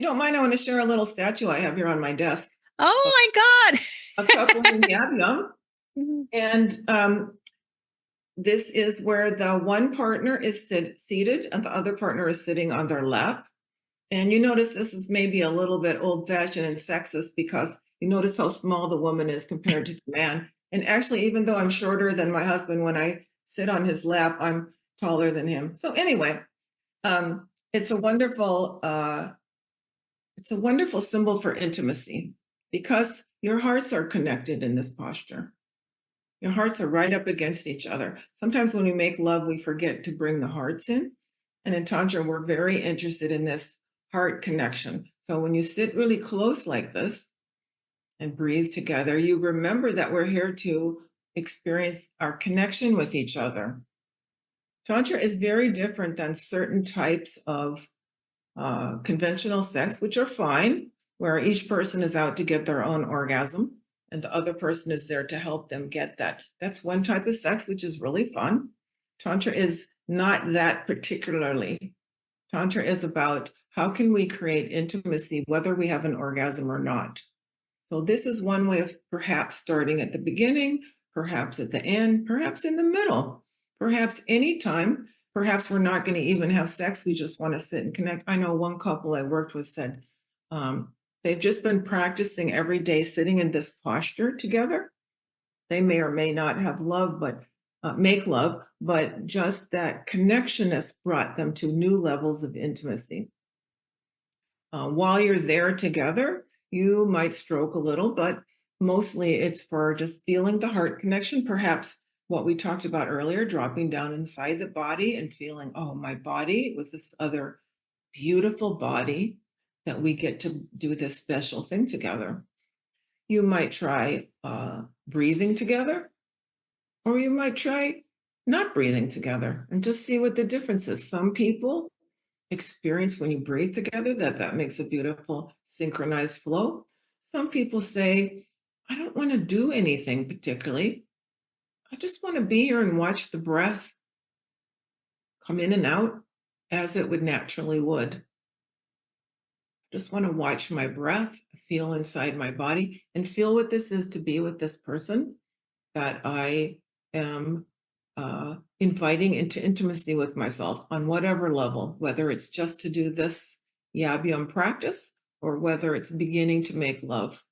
You don't mind, I want to share a little statue I have here on my desk. Oh my God. A couple in Yab Yum. Mhm. And this is where the one partner is seated and the other partner is sitting on their lap. And you notice this is maybe a little bit old fashioned and sexist because you notice how small the woman is compared to the man. And actually, even though I'm shorter than my husband, when I sit on his lap, I'm taller than him. So anyway, um, it's a wonderful it's a wonderful symbol for intimacy because your hearts are connected in this posture. Your hearts are right up against each other. Sometimes when we make love, we forget to bring the hearts in. And in Tantra, we're very interested in this heart connection. So when you sit really close like this and breathe together, you remember that we're here to experience our connection with each other. Tantra is very different than certain types of conventional sex, which are fine, where each person is out to get their own orgasm and the other person is there to help them get that. That's one type of sex, which is really fun. Tantra is not that particularly. Tantra is about how can we create intimacy, whether we have an orgasm or not. So this is one way of perhaps starting at the beginning, perhaps at the end, perhaps in the middle, perhaps anytime. Perhaps we're not going to even have sex. We just want to sit and connect. I know one couple I worked with said they've just been practicing every day sitting in this posture together. They may or may not have love, but make love, but just that connection has brought them to new levels of intimacy. While you're there together, you might stroke a little, but mostly it's for just feeling the heart connection. Perhaps what we talked about earlier, dropping down inside the body and feeling, oh, my body with this other beautiful body that we get to do this special thing together. You might try breathing together, or you might try not breathing together and just see what the difference is. Some people experience when you breathe together that makes a beautiful synchronized flow. Some people say, I don't want to do anything particularly. I just want to be here and watch the breath come in and out as it would naturally would. Just want to watch my breath, feel inside my body, and feel what this is to be with this person that I am inviting into intimacy with myself on whatever level, whether it's just to do this Yab Yum practice or whether it's beginning to make love.